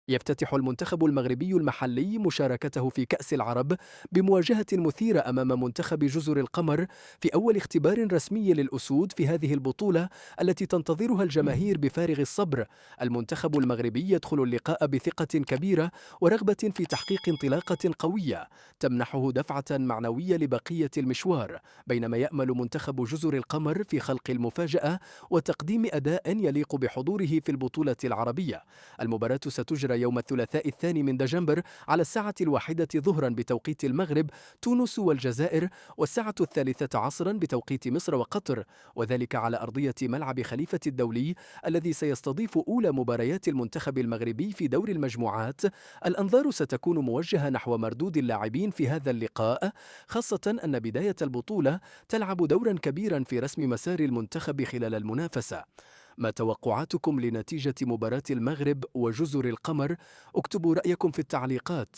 يفتتح المنتخب المغربي المحلي مشاركته في كأس العرب بمواجهة مثيرة أمام منتخب جزر القمر في أول اختبار رسمي للأسود في هذه البطولة التي تنتظرها الجماهير بفارغ الصبر. المنتخب المغربي يدخل اللقاء بثقة كبيرة ورغبة في تحقيق انطلاقة قوية تمنحه دفعة معنوية لبقية المشوار، بينما يأمل منتخب جزر القمر في خلق المفاجأة وتقديم أداء يليق بحضوره في البطولة العربية. المباراة ستجرى يوم الثلاثاء 2 دجنبر على الساعة 1 ظهرا بتوقيت المغرب، تونس والجزائر، والساعة 13 عصرا بتوقيت مصر وقطر، وذلك على أرضية ملعب خليفة الدولي الذي سيستضيف أولى مباريات المنتخب المغربي في دور المجموعات. الأنظار ستكون موجهة نحو مردود اللاعبين في هذا اللقاء، خاصة أن بداية البطولة تلعب دورا كبيرا في رسم مسار المنتخب خلال المنافسة. ما توقعاتكم لنتيجة مباراة المغرب وجزر القمر؟ اكتبوا رأيكم في التعليقات.